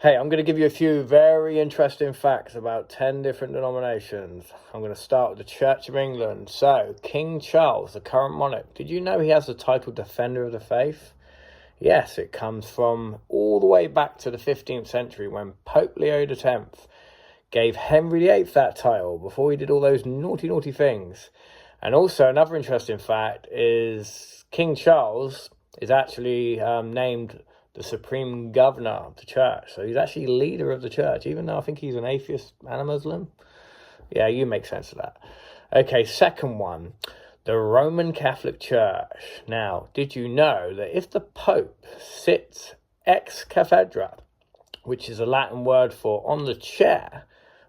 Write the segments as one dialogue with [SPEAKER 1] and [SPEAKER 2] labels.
[SPEAKER 1] Hey, I'm going to give you a few very interesting facts about 10 different denominations. I'm going to start with the Church of England. So, King Charles, the current monarch, did you know he has the title Defender of the Faith? Yes, it comes from all the way back to the 15th century when Pope Leo X gave Henry VIII that title before he did all those naughty things. And also, another interesting fact is King Charles is actually named the Supreme Governor of the Church. So he's actually leader of the Church, even though I think he's an atheist and a Muslim. Yeah, you make sense of that. Okay, second one, the Roman Catholic Church. Now, did you know that if the Pope sits ex cathedra, which is a Latin word for on the chair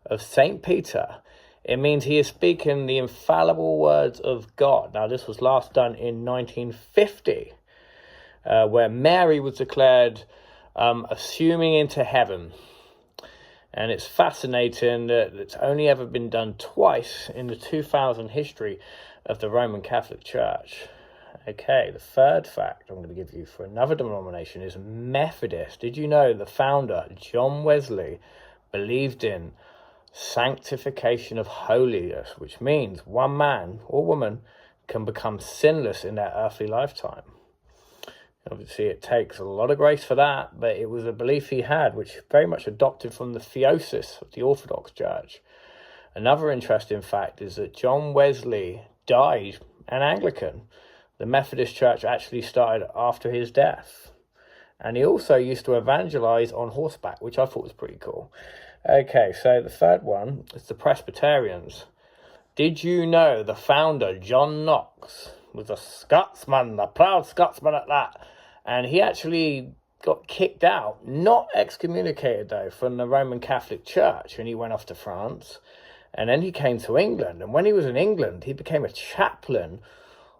[SPEAKER 1] of St. Peter, it means he is speaking the infallible words of God. Now, this was last done in 1950. Where Mary was declared assuming into heaven. And it's fascinating that it's only ever been done twice in the 2000 history of the Roman Catholic Church. Okay, the third fact I'm going to give you for another denomination is Methodist. Did you know the founder, John Wesley, believed in sanctification of holiness, which means one man or woman can become sinless in their earthly lifetime? Obviously, it takes a lot of grace for that, but it was a belief he had, which very much adopted from the theosis of the Orthodox Church. Another interesting fact is that John Wesley died an Anglican. The Methodist Church actually started after his death. And he also used to evangelize on horseback, which I thought was pretty cool. Okay, so the third one is the Presbyterians. Did you know the founder, John Knox, was a Scotsman, a proud Scotsman at that? And he actually got kicked out, not excommunicated though, from the Roman Catholic Church, and he went off to France. And then he came to England, and when he was in England, he became a chaplain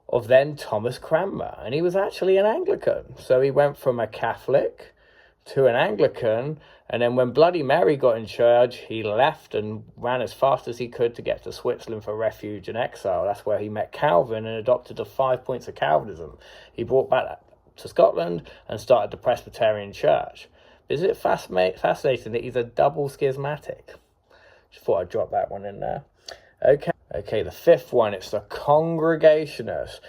[SPEAKER 1] of then Thomas Cranmer, and he was actually an Anglican. So he went from a Catholic to an Anglican, and then when Bloody Mary got in charge, he left and ran as fast as he could to get to Switzerland for refuge and exile. That's where he met Calvin and adopted the 5 points of Calvinism. He brought back to Scotland and started the Presbyterian Church. Isn't it fascinating that he's a double schismatic? Just thought I'd drop that one in there. Okay, the fifth one, it's the Congregationists.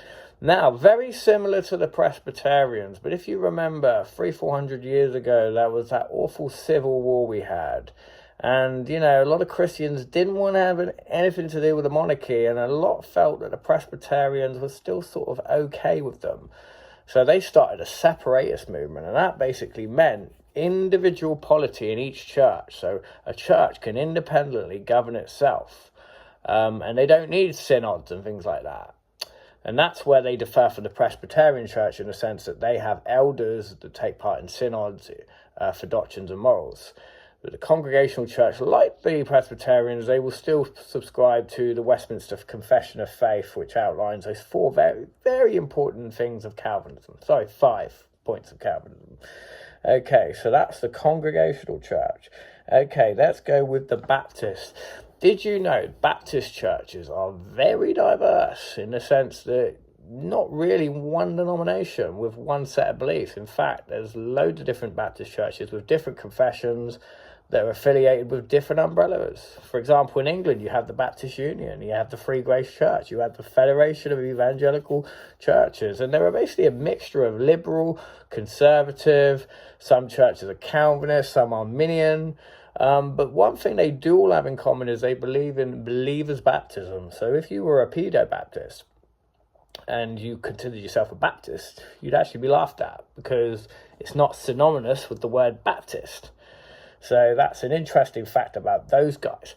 [SPEAKER 1] Now, very similar to the Presbyterians, but if you remember, 300-400 years ago, there was that awful civil war we had. And, you know, a lot of Christians didn't want to have anything to do with the monarchy, and a lot felt that the Presbyterians were still sort of okay with them. So they started a separatist movement, and that basically meant individual polity in each church. So a church can independently govern itself, and they don't need synods and things like that. And that's where they differ from the Presbyterian Church in the sense that they have elders that take part in synods for doctrines and morals. But the Congregational Church, like the Presbyterians, they will still subscribe to the Westminster Confession of Faith, which outlines those four very, very important things of Calvinism. 5 points of Calvinism. Okay, so that's the Congregational Church. Okay, let's go with the Baptist. Did you know Baptist churches are very diverse in the sense that not really one denomination with one set of beliefs? In fact, there's loads of different Baptist churches with different confessions that are affiliated with different umbrellas. For example, in England, you have the Baptist Union, you have the Free Grace Church, you have the Federation of Evangelical Churches, and they're basically a mixture of liberal, conservative, some churches are Calvinist, some Arminian. But one thing they do all have in common is they believe in believers' baptism. So if you were a pedo-Baptist and you considered yourself a Baptist, you'd actually be laughed at because it's not synonymous with the word Baptist. So that's an interesting fact about those guys.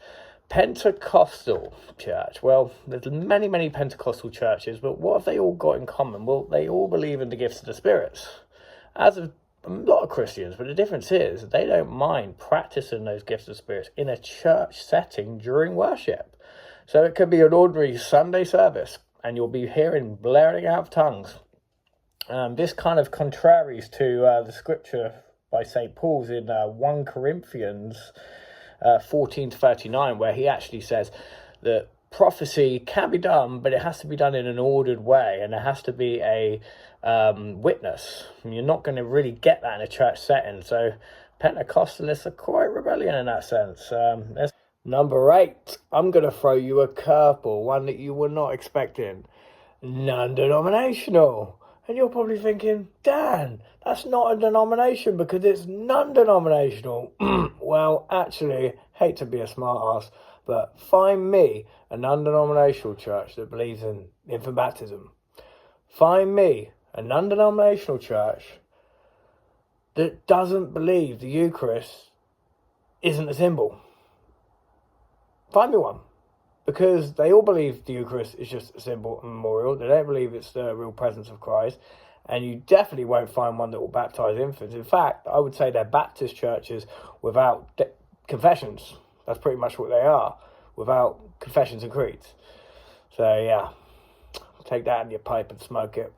[SPEAKER 1] Pentecostal church. Well, there's many Pentecostal churches, but what have they all got in common? Well, they all believe in the gifts of the spirits, as have a lot of Christians, but the difference is they don't mind practicing those gifts of spirits in a church setting during worship. So it could be an ordinary Sunday service, and you'll be hearing blaring out of tongues. This kind of contraries to the scripture by St. Paul's in 1 Corinthians 14-39, where he actually says that prophecy can be done, but it has to be done in an ordered way, and there has to be a witness. And you're not going to really get that in a church setting. So Pentecostalists are quite rebellion in that sense. Number 8, I'm going to throw you a curveball, one that you were not expecting. Non-denominational. And you're probably thinking, Dan, that's not a denomination because it's non-denominational. Well, actually, hate to be a smart ass, but find me a non-denominational church that believes in infant baptism. Find me a non-denominational church that doesn't believe the Eucharist isn't a symbol. Find me one. Because they all believe the Eucharist is just a symbol and memorial. They don't believe it's the real presence of Christ. And you definitely won't find one that will baptize infants. In fact, I would say they're Baptist churches without confessions. That's pretty much what they are, without confessions and creeds. So, yeah, take that in your pipe and smoke it.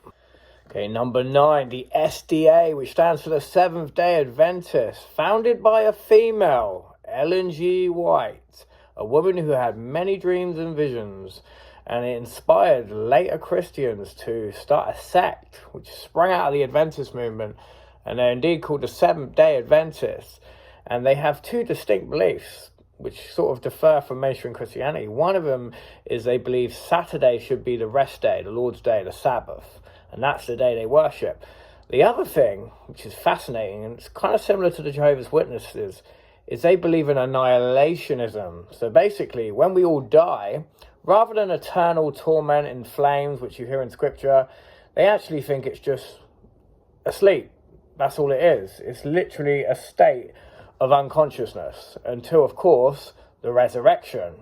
[SPEAKER 1] Okay, number 9, the SDA, which stands for the Seventh-day Adventists, founded by a female, Ellen G. White, a woman who had many dreams and visions, and it inspired later Christians to start a sect which sprang out of the Adventist movement, and they're indeed called the Seventh-day Adventists. And they have 2 distinct beliefs which sort of differ from mainstream Christianity. One of them is they believe Saturday should be the rest day, the Lord's day, the Sabbath, and that's the day they worship. The other thing, which is fascinating, and it's kind of similar to the Jehovah's Witnesses, is they believe in annihilationism. So basically, when we all die, rather than eternal torment in flames, which you hear in Scripture, they actually think it's just asleep. That's all it is. It's literally a state of unconsciousness until, of course, the resurrection.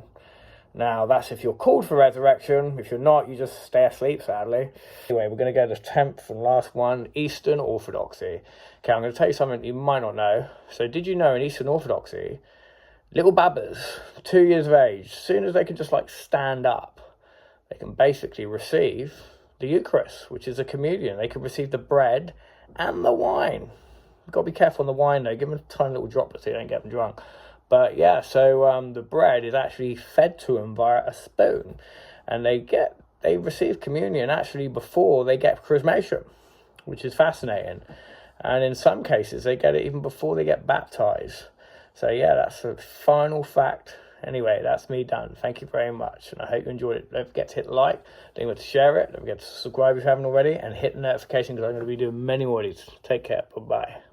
[SPEAKER 1] Now, that's if you're called for resurrection. If you're not, you just stay asleep, sadly. Anyway, we're going to go to the 10th and last one, Eastern Orthodoxy. Okay, I'm going to tell you something you might not know. So did you know in Eastern Orthodoxy, little babbas, 2 years of age, as soon as they can just stand up, they can basically receive the Eucharist, which is a communion. They can receive the bread and the wine. You've got to be careful on the wine, though. Give them a tiny little droplet so you don't get them drunk. But yeah, so the bread is actually fed to them via a spoon, and they receive communion actually before they get chrismation, which is fascinating. And in some cases, they get it even before they get baptized. So yeah, that's the final fact. Anyway, that's me done. Thank you very much, and I hope you enjoyed it. Don't forget to hit like, don't forget to share it, don't forget to subscribe if you haven't already, and hit the notification because I'm going to be doing many more of these. Take care. Bye-bye.